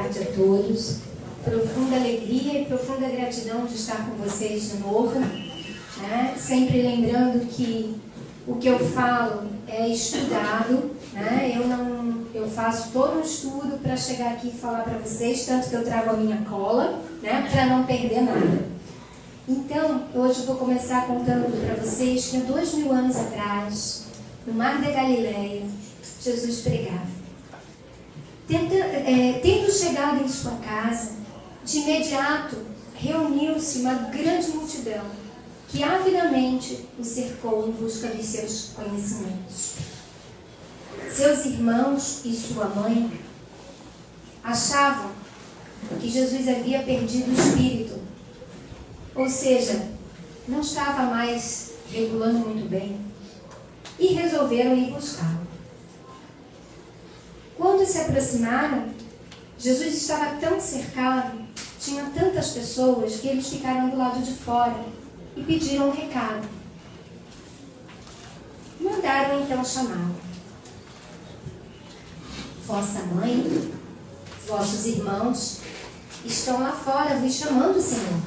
tarde a todos. Profunda alegria e profunda gratidão de estar com vocês de novo, né? Sempre lembrando que o que eu falo é estudado, né? Eu faço todo um estudo para chegar aqui e falar para vocês, tanto que eu trago a minha cola, né? Para não perder nada. Então, hoje eu vou começar contando para vocês que há 2000 anos atrás, no Mar da Galileia, Jesus pregava. Tendo chegado em sua casa, de imediato reuniu-se uma grande multidão que avidamente o cercou em busca de seus conhecimentos. Seus irmãos e sua mãe achavam que Jesus havia perdido o espírito, ou seja, não estava mais regulando muito bem, e resolveram ir buscá-lo. Quando se aproximaram, Jesus estava tão cercado, tinha tantas pessoas, que eles ficaram do lado de fora e pediram um recado. Mandaram então chamá-lo. Vossa mãe, vossos irmãos estão lá fora vos chamando, Senhor.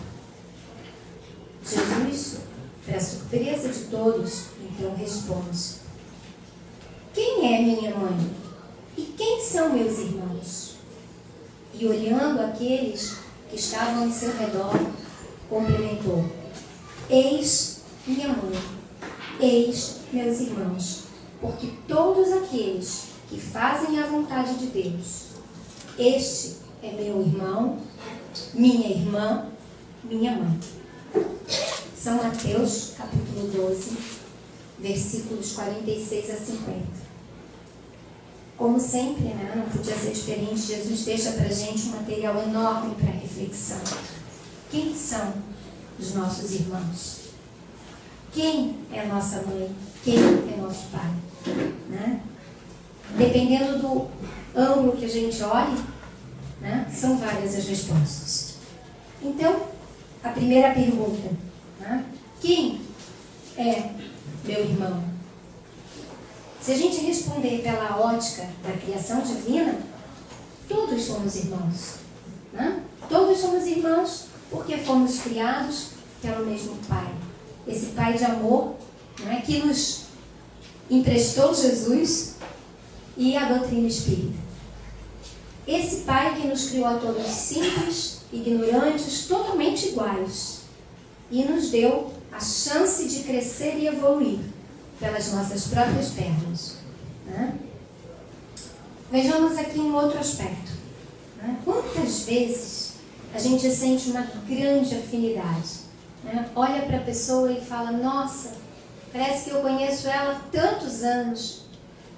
Jesus, para a surpresa de todos, então responde: quem é minha mãe? E quem são meus irmãos? E olhando aqueles que estavam ao seu redor, complementou: eis minha mãe, eis meus irmãos, porque todos aqueles que fazem a vontade de Deus, este é meu irmão, minha irmã, minha mãe. São Mateus, capítulo 12, versículos 46 a 50. Como sempre, né, não podia ser diferente, Jesus deixa para a gente um material enorme para reflexão. Quem são os nossos irmãos? Quem é nossa mãe? Quem é nosso pai? Né? Dependendo do ângulo que a gente olhe, né, são várias as respostas. Então, a primeira pergunta, né, quem é meu irmão? Se a gente responder pela ótica da criação divina, todos somos irmãos. Né? Todos somos irmãos porque fomos criados pelo mesmo Pai. Esse Pai de amor, né, que nos emprestou Jesus e a doutrina espírita. Esse Pai que nos criou a todos simples, ignorantes, totalmente iguais. E nos deu a chance de crescer e evoluir pelas nossas próprias pernas. Né? Vejamos aqui um outro aspecto. Né? Quantas vezes a gente sente uma grande afinidade? Né? Olha para a pessoa e fala: nossa, parece que eu conheço ela há tantos anos.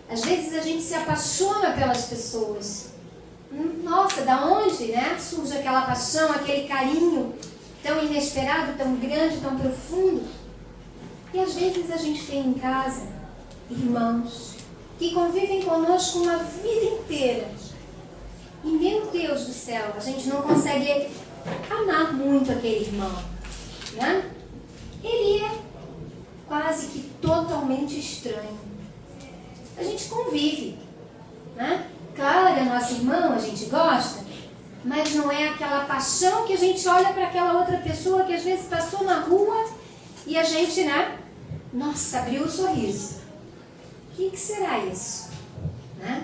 Às vezes a gente se apaixona pelas pessoas. Nossa, da onde, né, surge aquela paixão, aquele carinho tão inesperado, tão grande, tão profundo? E às vezes a gente tem em casa irmãos que convivem conosco uma vida inteira. E, meu Deus do céu, a gente não consegue amar muito aquele irmão. Né? Ele é quase que totalmente estranho. A gente convive. Né? Claro, é nosso irmão, a gente gosta, mas não é aquela paixão que a gente olha para aquela outra pessoa que às vezes passou na rua e a gente, né? Nossa, abriu o sorriso. O que será isso? Né?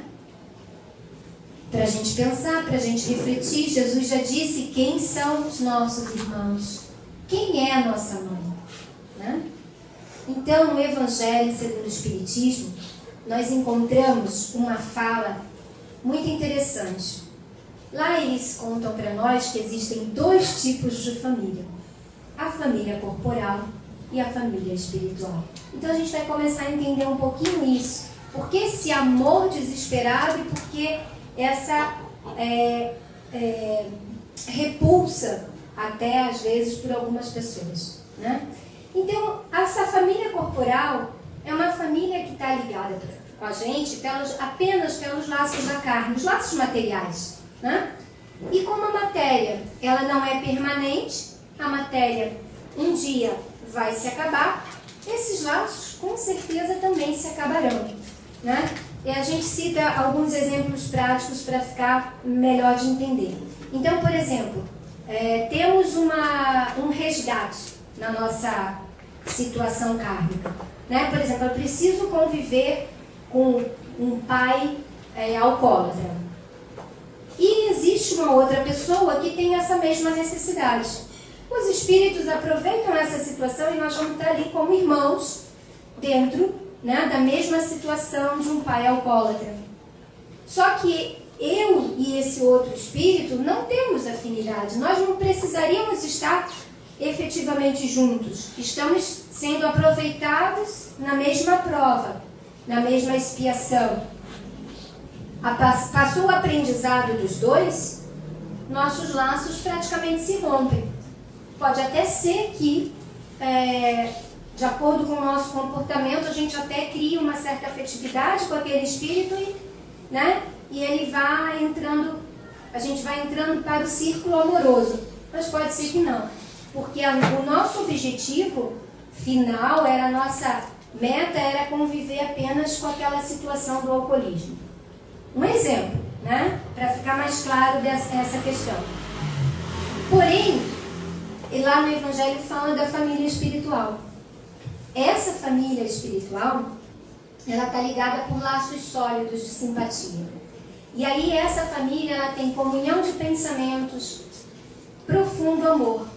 Para a gente pensar, para a gente refletir, Jesus já disse quem são os nossos irmãos. Quem é a nossa mãe? Né? Então, no Evangelho segundo o Espiritismo, nós encontramos uma fala muito interessante. Lá eles contam para nós que existem dois tipos de família: a família corporal e a família espiritual. Então a gente vai começar a entender um pouquinho isso. Por que esse amor desesperado e por que essa repulsa, até às vezes, por algumas pessoas. Né? Então, essa família corporal é uma família que está ligada com a gente apenas pelos laços da carne, os laços materiais. Né? E como a matéria ela não é permanente, a matéria um dia vai se acabar, esses laços com certeza também se acabarão. Né? E a gente cita alguns exemplos práticos para ficar melhor de entender. Então, por exemplo, temos um resgate na nossa situação kármica. Né? Por exemplo, eu preciso conviver com um pai alcoólatra. E existe uma outra pessoa que tem essa mesma necessidade. Os espíritos aproveitam essa situação e nós vamos estar ali como irmãos dentro, né, da mesma situação de um pai alcoólatra. Só que eu e esse outro espírito não temos afinidade. Nós não precisaríamos estar efetivamente juntos. Estamos sendo aproveitados na mesma prova, na mesma expiação. Passou o aprendizado dos dois, nossos laços praticamente se rompem. Pode até ser que, de acordo com o nosso comportamento, a gente até cria uma certa afetividade com aquele espírito e ele vai entrando, a gente vai entrando para o círculo amoroso. Mas pode ser que não, porque o nosso objetivo final, a nossa meta era conviver apenas com aquela situação do alcoolismo. Um exemplo, né, para ficar mais claro essa questão. Porém, lá no Evangelho fala da família espiritual. Essa família espiritual, ela está ligada por laços sólidos de simpatia. E aí essa família, ela tem comunhão de pensamentos, profundo amor.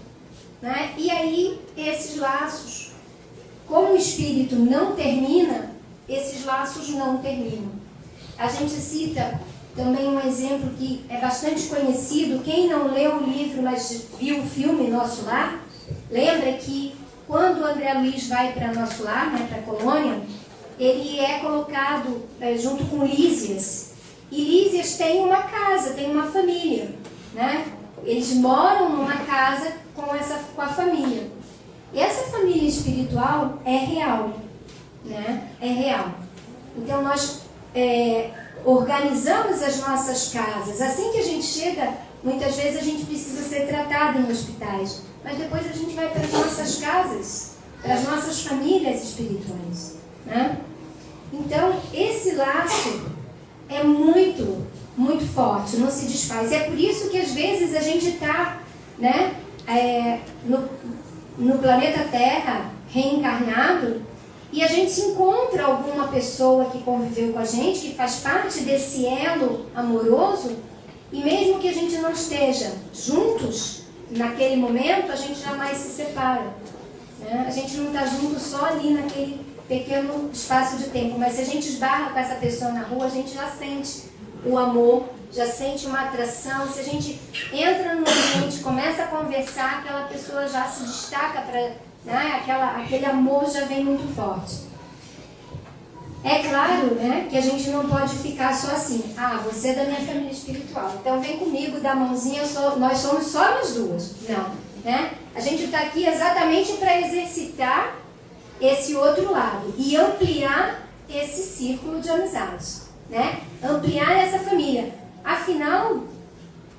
Né? E aí esses laços, como o espírito não termina, esses laços não terminam. A gente cita também um exemplo que é bastante conhecido. Quem não leu o livro, mas viu o filme Nosso Lar, lembra que quando o André Luiz vai para Nosso Lar, né, para a colônia, ele é colocado junto com Lísias. E Lísias tem uma casa, tem uma família. Né? Eles moram numa casa com a família. E essa família espiritual é real. Né? É real. Então nós organizamos as nossas casas. Assim que a gente chega, muitas vezes a gente precisa ser tratado em hospitais, mas depois a gente vai para as nossas casas, para as nossas famílias espirituais. Né? Então, esse laço é muito, muito forte, não se desfaz. É por isso que às vezes a gente está, né, no planeta Terra, reencarnado, e a gente encontra alguma pessoa que conviveu com a gente, que faz parte desse elo amoroso, e mesmo que a gente não esteja juntos naquele momento, a gente jamais se separa. Né? A gente não está junto só ali naquele pequeno espaço de tempo, mas se a gente esbarra com essa pessoa na rua, a gente já sente o amor, já sente uma atração. Se a gente entra no ambiente, começa a conversar, aquela pessoa já se destaca para... Né? Aquele amor já vem muito forte. É claro, né, que a gente não pode ficar só assim. Ah, você é da minha família espiritual, então vem comigo, dá a mãozinha, nós somos só nós duas. Não. Né? A gente está aqui exatamente para exercitar esse outro lado e ampliar esse círculo de amizades. Né? Ampliar essa família. Afinal, o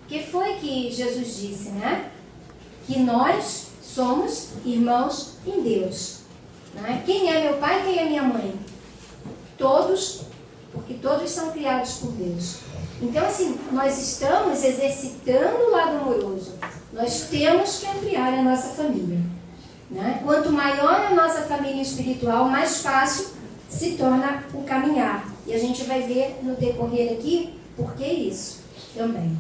que foi que Jesus disse? Né? Que nós somos irmãos em Deus. Né? Quem é meu pai e quem é minha mãe? Todos, porque todos são criados por Deus. Então, assim, nós estamos exercitando o lado amoroso. Nós temos que ampliar a nossa família. Né? Quanto maior a nossa família espiritual, mais fácil se torna o caminhar. E a gente vai ver no decorrer aqui por que isso também.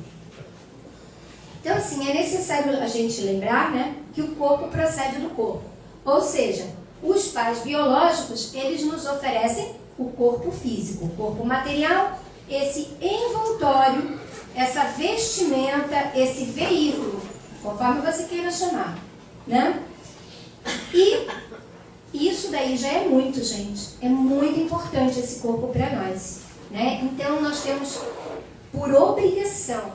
Então, assim, é necessário a gente lembrar, né, que o corpo procede do corpo. Ou seja, os pais biológicos, eles nos oferecem o corpo físico, o corpo material, esse envoltório, essa vestimenta, esse veículo, conforme você queira chamar. Né? E isso daí já é muito, gente. É muito importante esse corpo para nós. Né? Então, nós temos, por obrigação,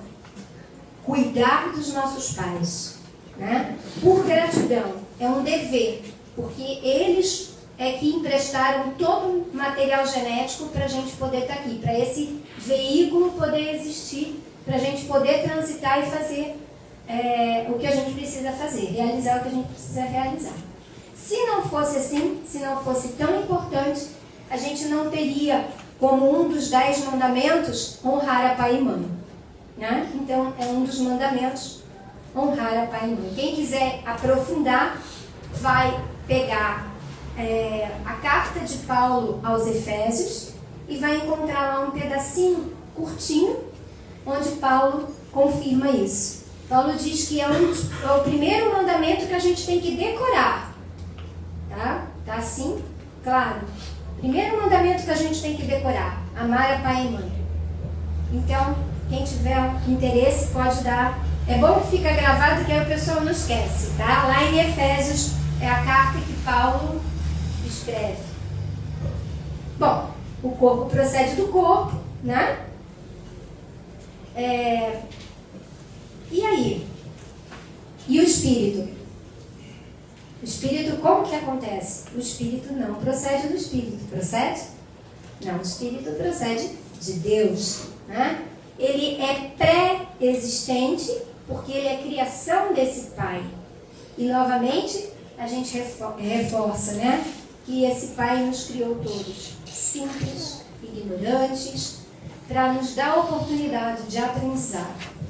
cuidar dos nossos pais, né? Por gratidão, é um dever, porque eles é que emprestaram todo o material genético para a gente poder estar aqui, para esse veículo poder existir, para a gente poder transitar e fazer o que a gente precisa fazer, realizar o que a gente precisa realizar. Se não fosse assim, se não fosse tão importante, a gente não teria como um dos 10 mandamentos, honrar a pai e mãe. Né? Então, é um dos mandamentos, honrar a pai e mãe. Quem quiser aprofundar, vai pegar a carta de Paulo aos Efésios e vai encontrar lá um pedacinho curtinho, onde Paulo confirma isso. Paulo diz que é o primeiro mandamento que a gente tem que decorar. Tá assim? Claro. Primeiro mandamento que a gente tem que decorar: amar a pai e mãe. Então, quem tiver interesse pode dar. É bom que fica gravado, que aí o pessoal não esquece, tá? Lá em Efésios é a carta que Paulo escreve. Bom, o corpo procede do corpo, né? E aí? E o espírito? O espírito, como que acontece? O espírito não procede do espírito. Procede? Não, o espírito procede de Deus, né? Ele é pré-existente porque ele é criação desse Pai. E novamente a gente reforça, né? Que esse Pai nos criou todos simples, ignorantes, para nos dar a oportunidade de aprendizado.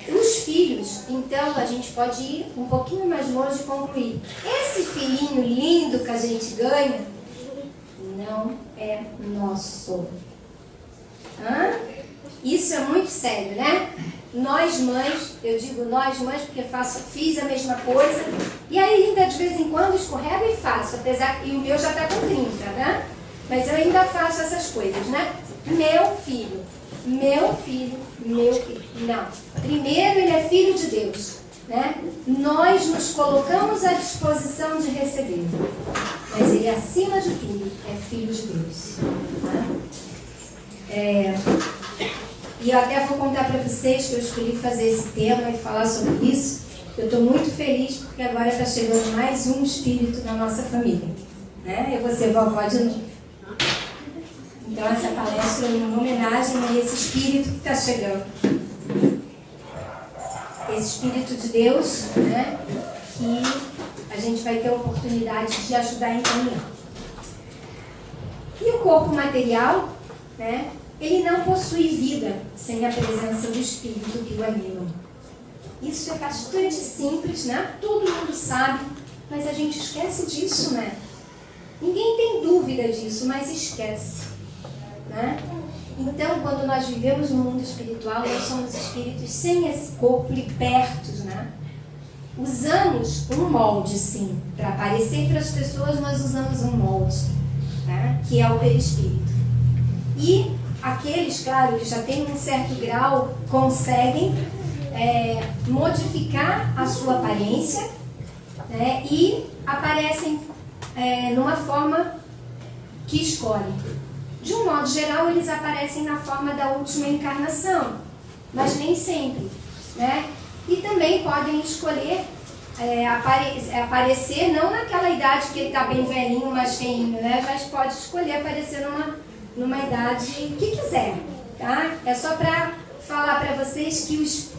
Os filhos, então, a gente pode ir um pouquinho mais longe e concluir. Esse filhinho lindo que a gente ganha não é nosso. Isso é muito sério, né? Nós mães, eu digo nós mães porque fiz a mesma coisa e ainda de vez em quando escorrego e faço, apesar, e o meu já está com 30, né? Mas eu ainda faço essas coisas, né? Meu filho. Não. Primeiro, ele é filho de Deus, né? Nós nos colocamos à disposição de receber. Mas ele, acima de tudo, é filho de Deus. Né? E eu até vou contar para vocês que eu escolhi fazer esse tema e falar sobre isso. Eu estou muito feliz porque agora está chegando mais um espírito na nossa família. Né? Eu vou ser vovó de novo. Então essa palestra é uma homenagem a esse espírito que está chegando. Esse espírito de Deus, né? Que a gente vai ter a oportunidade de ajudar a encaminhar. E o corpo material, né? Ele não possui vida sem a presença do espírito que o anima. Isso é bastante simples, né? Todo mundo sabe, mas a gente esquece disso, né? Ninguém tem dúvida disso, mas esquece. Né? Então, quando nós vivemos no mundo espiritual, nós somos espíritos sem esse corpo libertos, né? Usamos um molde, sim. Para aparecer para as pessoas, nós usamos um molde, né? Que é o perispírito. E aqueles, claro, que já têm um certo grau, conseguem modificar a sua aparência, né? E aparecem numa forma que escolhem. De um modo geral, eles aparecem na forma da última encarnação, mas nem sempre, né? E também podem escolher aparecer, não naquela idade que ele está bem velhinho, mais feinho, né? Mas pode escolher aparecer numa idade que quiser, tá? É só para falar para vocês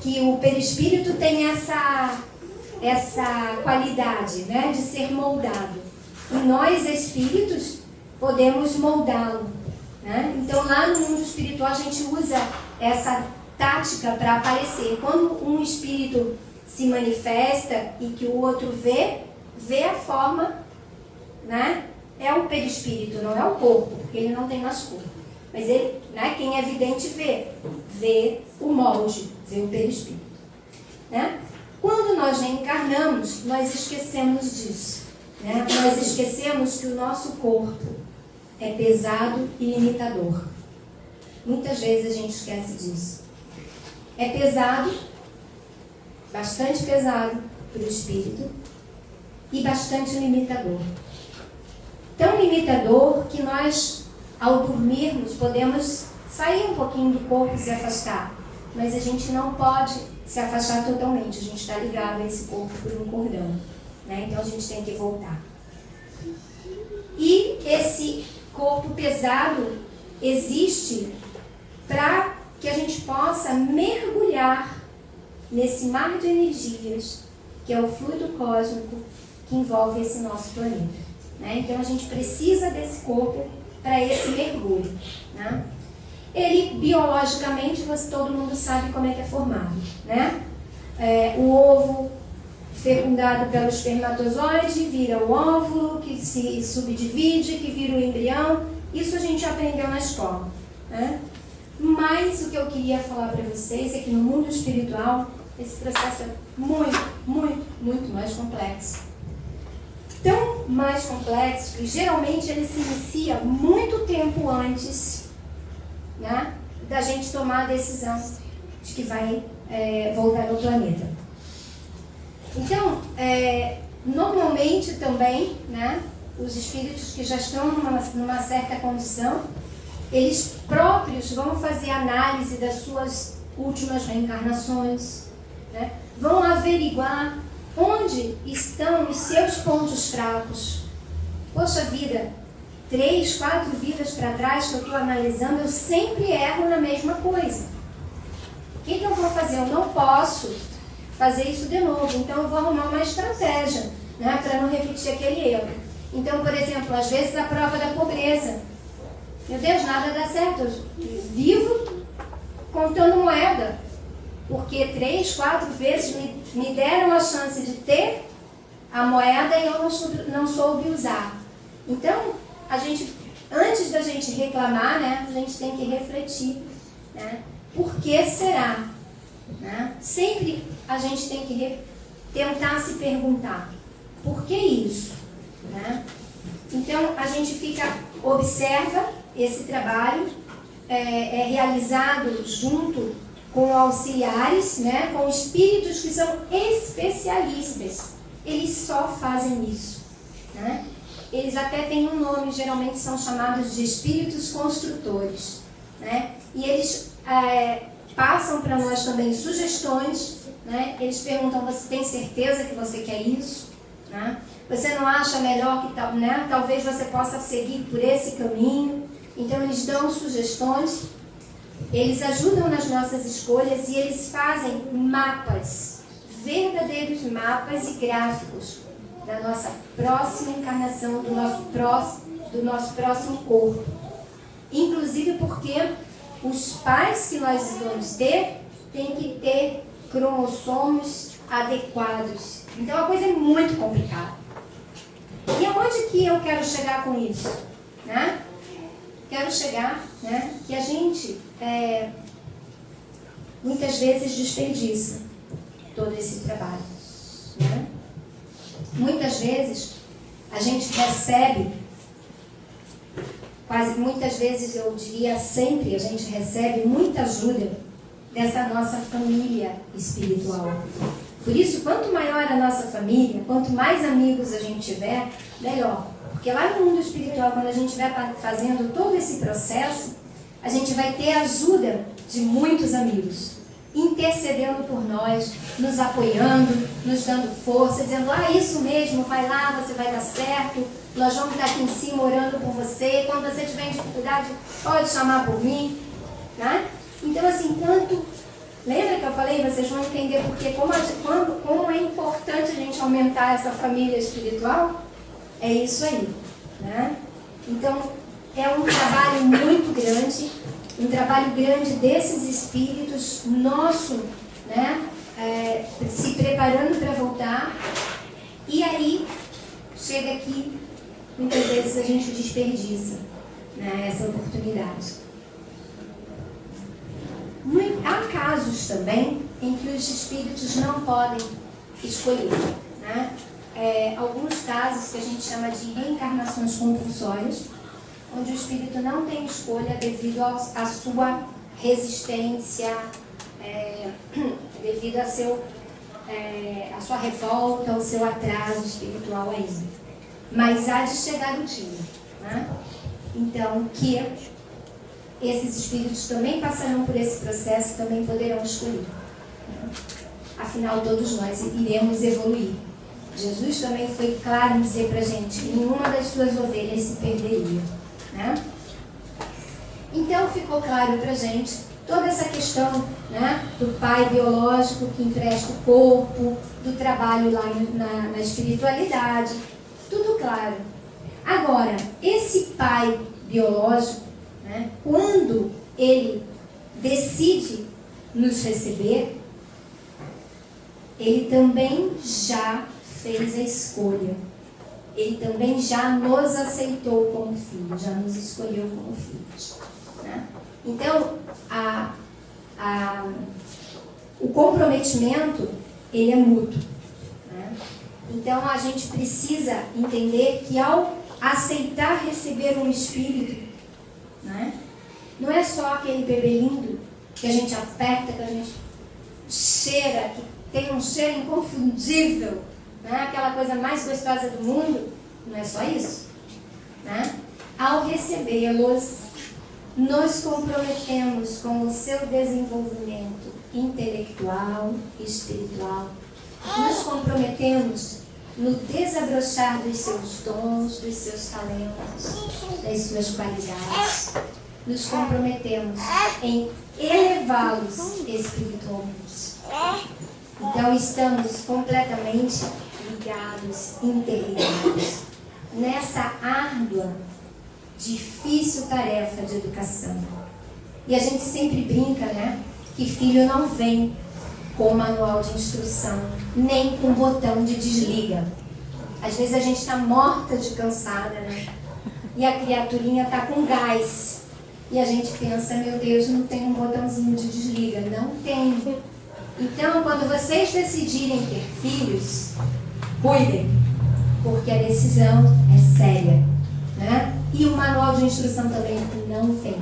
que o perispírito tem essa qualidade, né? De ser moldado. E nós, espíritos, podemos moldá-lo. Né? Então, lá no mundo espiritual, a gente usa essa tática para aparecer. Quando um espírito se manifesta e que o outro vê a forma, né? É o perispírito, não é o corpo, porque ele não tem mais corpo. Mas ele, né? Quem é vidente vê o molde, vê o perispírito. Né? Quando nós reencarnamos, nós esquecemos disso. Né? Nós esquecemos que o nosso corpo é pesado e limitador. Muitas vezes a gente esquece disso. É pesado, bastante pesado para o espírito e bastante limitador. Tão limitador que nós, ao dormirmos, podemos sair um pouquinho do corpo e se afastar. Mas a gente não pode se afastar totalmente. A gente está ligado a esse corpo por um cordão. Né? Então a gente tem que voltar. E esse corpo pesado existe para que a gente possa mergulhar nesse mar de energias que é o fluido cósmico que envolve esse nosso planeta. Né? Então a gente precisa desse corpo para esse mergulho, né? Ele, biologicamente, todo mundo sabe como é que é formado, né? O ovo fecundado pelo espermatozoide vira o óvulo, que se subdivide, que vira o embrião. Isso a gente aprendeu na escola, né? Mas o que eu queria falar para vocês é que no mundo espiritual esse processo é muito, muito, muito mais complexo. Tão mais complexo que geralmente ele se inicia muito tempo antes, né, da gente tomar a decisão de que vai voltar ao planeta. Então, normalmente também, né, os espíritos que já estão numa certa condição, eles próprios vão fazer análise das suas últimas reencarnações, né? Vão averiguar onde estão os seus pontos fracos. Poxa vida, 3, 4 vidas para trás que eu estou analisando, eu sempre erro na mesma coisa. O que eu vou fazer? Eu não posso fazer isso de novo, então eu vou arrumar uma estratégia, né, para não repetir aquele erro. Então, por exemplo, às vezes a prova da pobreza. Meu Deus, nada dá certo. Eu vivo contando moeda. Porque 3, 4 vezes me deram a chance de ter a moeda e eu não soube usar. Então, antes da gente reclamar, né, a gente tem que refletir, né, por que será? Né? Sempre a gente tem que tentar se perguntar, por que isso? Né? Então, a gente observa esse trabalho, é realizado junto com auxiliares, né, com espíritos que são especialistas. Eles só fazem isso, né? Eles até têm um nome, geralmente são chamados de espíritos construtores, né? E eles passam para nós também sugestões, né? Eles perguntam, você tem certeza que você quer isso? Né? Você não acha melhor que tal, né? Talvez você possa seguir por esse caminho. Então eles dão sugestões, eles ajudam nas nossas escolhas e eles fazem mapas, verdadeiros mapas e gráficos da nossa próxima encarnação, do nosso próximo corpo. Inclusive porque os pais que nós vamos ter têm que ter cromossomos adequados. Então a coisa é muito complicada. E aonde que eu quero chegar com isso? Né? Quero chegar, né, que a gente muitas vezes desperdiça todo esse trabalho. Né? Muitas vezes a gente recebe, muitas vezes eu diria sempre, a gente recebe muita ajuda dessa nossa família espiritual. Por isso, quanto maior a nossa família, quanto mais amigos a gente tiver, melhor. Porque lá no mundo espiritual, quando a gente estiver fazendo todo esse processo, a gente vai ter a ajuda de muitos amigos, intercedendo por nós, nos apoiando, nos dando força, dizendo, isso mesmo, vai lá, você vai dar certo, nós vamos estar aqui em cima orando por você, quando você tiver dificuldade, pode chamar por mim. Né? Então, assim, lembra que eu falei, vocês vão entender porque como é importante a gente aumentar essa família espiritual? É isso aí, né? Então, é um trabalho muito grande, um trabalho grande desses espíritos, nosso, né? Se preparando para voltar, e aí, chega aqui, muitas vezes a gente desperdiça, né, essa oportunidade. Há casos também em que os espíritos não podem escolher, né? Alguns casos que a gente chama de reencarnações compulsórias, onde o espírito não tem escolha devido à sua resistência, devido à sua revolta, ao seu atraso espiritual ainda. Mas há de chegar o dia, né? Então, que esses espíritos também passarão por esse processo e também poderão escolher. Afinal, todos nós iremos evoluir. Jesus também foi claro em dizer para a gente que nenhuma das suas ovelhas se perderia. Né? Então, ficou claro para a gente toda essa questão, né, do pai biológico que empresta o corpo, do trabalho lá na espiritualidade, tudo claro. Agora, esse pai biológico, né, quando ele decide nos receber, ele também já fez a escolha. Ele também já nos aceitou como filho, já nos escolheu como filhos. Né? Então, o comprometimento, ele é mútuo. Né? Então, a gente precisa entender que ao aceitar receber um espírito, né, não é só aquele bebê lindo que a gente aperta, que a gente cheira, que tem um cheiro inconfundível, né, aquela coisa mais gostosa do mundo. Não é só isso. Né? Ao recebê-los, nos comprometemos com o seu desenvolvimento intelectual e espiritual. Nos comprometemos no desabrochar dos seus dons, dos seus talentos, das suas qualidades. Nos comprometemos em elevá-los espiritualmente. Então, estamos completamente ligados, interligados nessa árdua, difícil tarefa de educação. E a gente sempre brinca, né, que filho não vem com manual de instrução, nem com botão de desliga. Às vezes a gente está morta de cansada, né? E a criaturinha está com gás. E a gente pensa, meu Deus, não tem um botãozinho de desliga. Não tem. Então, quando vocês decidirem ter filhos, cuidem, porque a decisão é séria. Né? E o manual de instrução também não vem.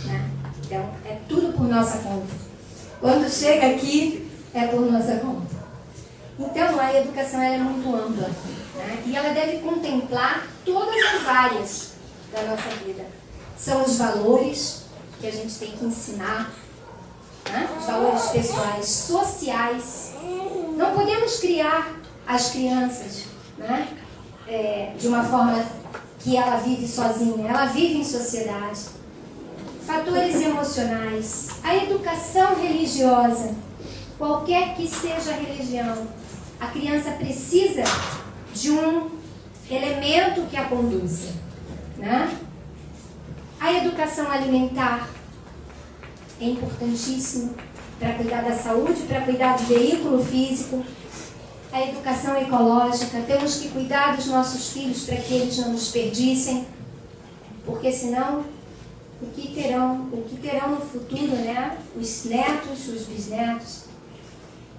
Né? Então, é tudo por nossa conta. Quando chega aqui, é por nossa conta. Então, a educação ela é muito ampla. Né? E ela deve contemplar todas as áreas da nossa vida. São os valores que a gente tem que ensinar, né? Os valores pessoais, sociais. Não podemos criar as crianças, né, de uma forma que ela vive sozinha. Ela vive em sociedade. Fatores emocionais, a educação religiosa, qualquer que seja a religião, a criança precisa de um elemento que a conduza, né? A educação alimentar é importantíssima para cuidar da saúde, para cuidar do veículo físico. A educação ecológica, temos que cuidar dos nossos filhos para que eles não desperdicem, porque senão o que terão no futuro, né? Os netos, os bisnetos.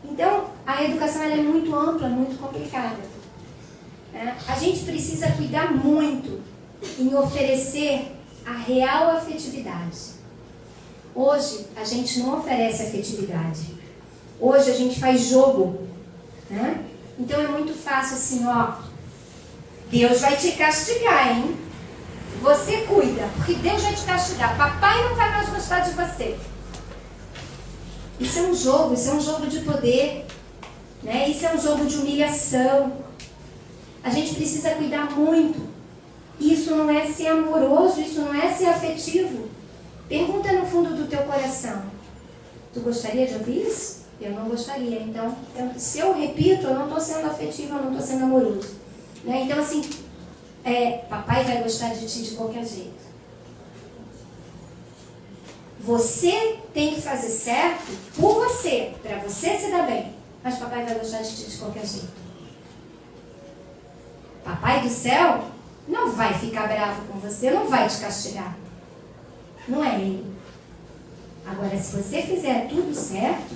Então, a educação ela é muito ampla, muito complicada. Né? A gente precisa cuidar muito em oferecer a real afetividade. Hoje, a gente não oferece afetividade. Hoje, a gente faz jogo. Né? Então, é muito fácil assim, ó. Deus vai te castigar, hein? Você cuida, porque Deus vai te castigar. Papai não vai mais gostar de você. Isso é um jogo de poder. Né? Isso é um jogo de humilhação. A gente precisa cuidar muito. Isso não é ser amoroso, isso não é ser afetivo. Pergunta no fundo do teu coração. Tu gostaria de ouvir isso? Eu não gostaria. Então, se eu repito, eu não estou sendo afetivo, eu não estou sendo amoroso. Né? Então, assim, papai vai gostar de ti de qualquer jeito. Você tem que fazer certo por você, para você se dar bem. Mas papai vai gostar de ti de qualquer jeito. Papai do céu não vai ficar bravo com você, não vai te castigar. Não é ele. Agora, se você fizer tudo certo,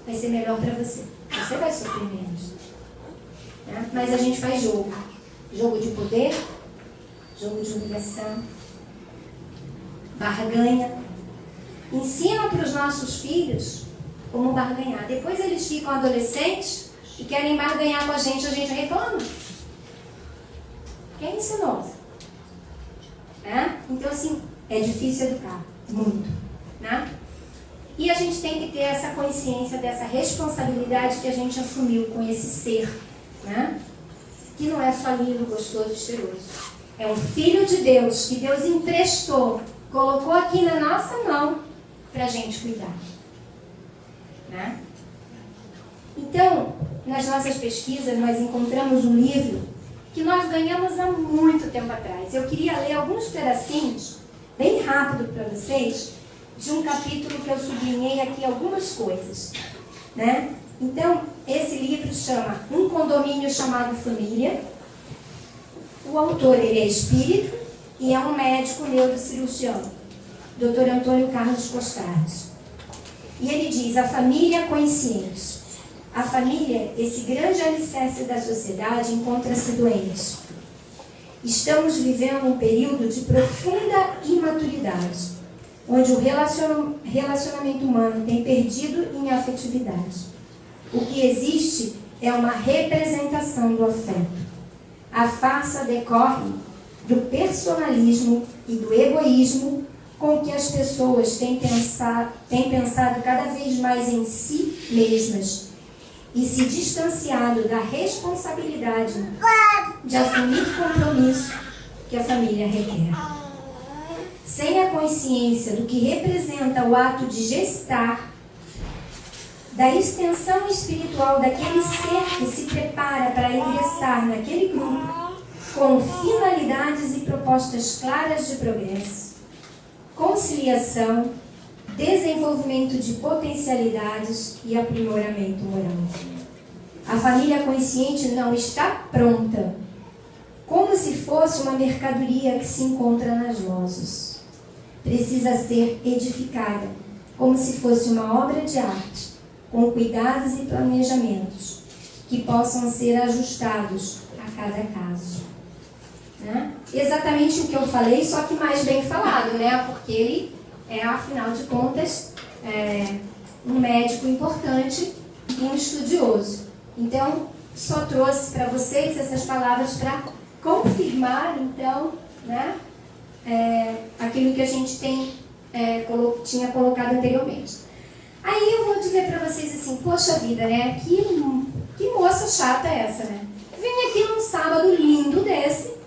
vai ser melhor para você. Você vai sofrer menos. Né? Mas a gente faz jogo. Jogo de poder, jogo de humilhação, barganha. Ensina para os nossos filhos como barganhar. Depois eles ficam adolescentes e querem barganhar com a gente reclama. Quem ensinou? Então, assim, é difícil educar. Muito. Né? E a gente tem que ter essa consciência dessa responsabilidade que a gente assumiu com esse ser. Né? Que não é só lindo, gostoso e cheiroso. É um filho de Deus que Deus emprestou, colocou aqui na nossa mão para a gente cuidar. Né? Então, nas nossas pesquisas, nós encontramos um livro que nós ganhamos há muito tempo atrás. Eu queria ler alguns pedacinhos, bem rápido para vocês, de um capítulo que eu sublinhei aqui algumas coisas, né? Então, esse livro chama Um Condomínio Chamado Família. O autor, ele é espírita e é um médico neurocirurgião, Dr. Antônio Carlos Costardes. E ele diz: a família consciente. A família, esse grande alicerce da sociedade, encontra-se doente. Estamos vivendo um período de profunda imaturidade, onde o relacionamento humano tem perdido em afetividade. O que existe é uma representação do afeto. A farsa decorre do personalismo e do egoísmo com que as pessoas têm pensado cada vez mais em si mesmas e se distanciado da responsabilidade de assumir o compromisso que a família requer. Sem a consciência do que representa o ato de gestar, da extensão espiritual daquele ser que se prepara para ingressar naquele grupo com finalidades e propostas claras de progresso, conciliação, desenvolvimento de potencialidades e aprimoramento moral. A família consciente não está pronta, como se fosse uma mercadoria que se encontra nas lojas. Precisa ser edificada, como se fosse uma obra de arte, com cuidados e planejamentos, que possam ser ajustados a cada caso. Né? Exatamente o que eu falei, só que mais bem falado, né? Porque ele é, afinal de contas, um médico importante e um estudioso. Então, só trouxe para vocês essas palavras para confirmar, então, né, aquilo que a gente tinha colocado anteriormente. Aí eu vou dizer para vocês assim: poxa vida, né? Que moça chata é essa, né? Vem aqui num sábado lindo desse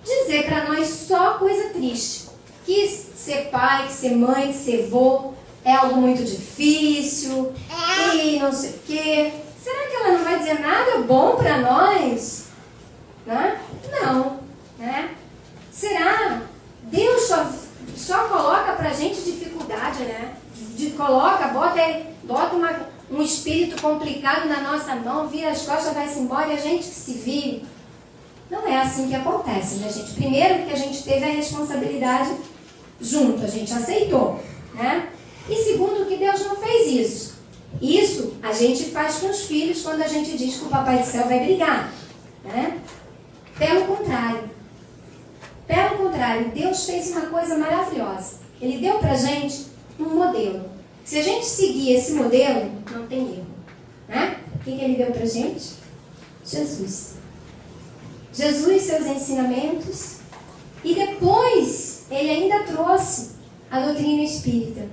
dizer para nós só coisa triste. Que ser pai, que ser mãe, que ser vô é algo muito difícil e não sei o quê. Será que ela não vai dizer nada bom para nós? Né? Não, né? Será? Deus só coloca pra gente dificuldade, né? Bota um espírito complicado na nossa mão, vira as costas, vai-se embora e a gente que se vire. Não é assim que acontece, né, gente? Primeiro, que a gente teve a responsabilidade junto, a gente aceitou, né? E segundo, que Deus não fez isso. Isso a gente faz com os filhos quando a gente diz que o Papai do Céu vai brigar, né? Pelo contrário, Deus fez uma coisa maravilhosa. Ele deu pra gente um modelo. Se a gente seguir esse modelo, não tem erro, né? O que ele deu pra gente? Jesus, seus ensinamentos, e depois ele ainda trouxe a doutrina espírita,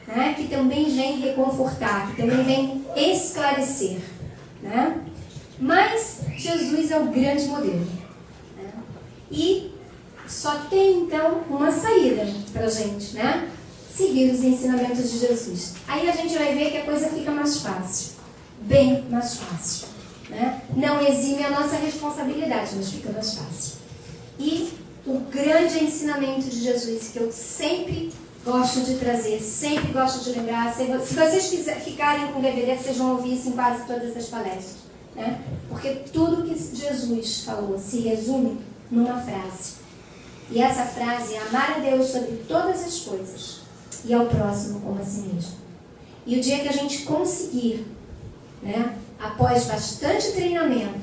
né? Que também vem reconfortar, que também vem esclarecer, né? Mas Jesus é o grande modelo, né? E só tem então uma saída pra gente, né? Seguir os ensinamentos de Jesus. Aí a gente vai ver que a coisa fica mais fácil, bem mais fácil, né? Não exime a nossa responsabilidade, mas fica mais fácil. E o grande ensinamento de Jesus, que eu sempre gosto de trazer, sempre gosto de lembrar, se vocês ficarem com o DVD, vocês vão ouvir isso em quase todas as palestras, né? Porque tudo que Jesus falou se resume numa frase. E essa frase é amar a Deus sobre todas as coisas e ao próximo como a si mesmo. E o dia que a gente conseguir, né, após bastante treinamento,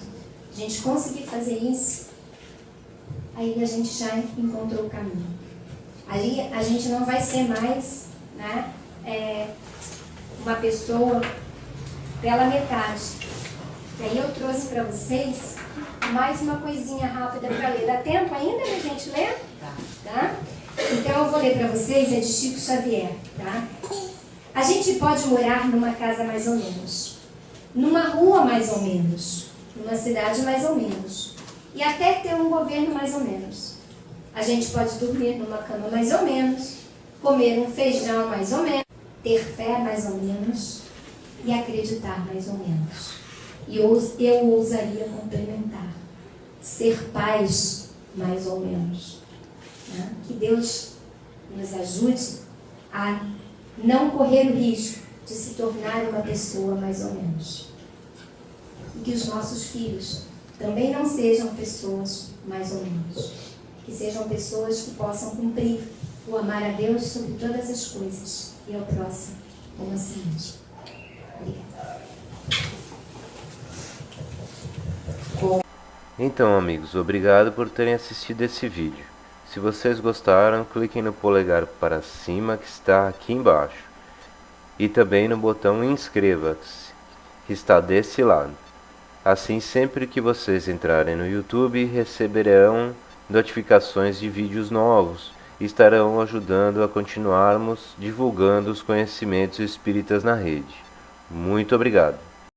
a gente conseguir fazer isso, aí a gente já encontrou o caminho. Aí a gente não vai ser mais, né, uma pessoa pela metade. E aí eu trouxe para vocês mais uma coisinha rápida para ler. Dá tempo ainda da gente ler? Tá? Então eu vou ler para vocês, é de Chico Xavier. Tá? A gente pode morar numa casa mais ou menos, numa rua mais ou menos, numa cidade mais ou menos, e até ter um governo mais ou menos. A gente pode dormir numa cama mais ou menos, comer um feijão mais ou menos, ter fé mais ou menos e acreditar mais ou menos. E eu ousaria complementar, ser pais mais ou menos. Né? Que Deus nos ajude a não correr o risco de se tornar uma pessoa mais ou menos. E que os nossos filhos também não sejam pessoas mais ou menos. Que sejam pessoas que possam cumprir o amar a Deus sobre todas as coisas e ao próximo como a si mesmo. Obrigada. Então, amigos, obrigado por terem assistido esse vídeo. Se vocês gostaram, cliquem no polegar para cima que está aqui embaixo. E também no botão inscreva-se, que está desse lado. Assim, sempre que vocês entrarem no YouTube, receberão notificações de vídeos novos e estarão ajudando a continuarmos divulgando os conhecimentos espíritas na rede. Muito obrigado.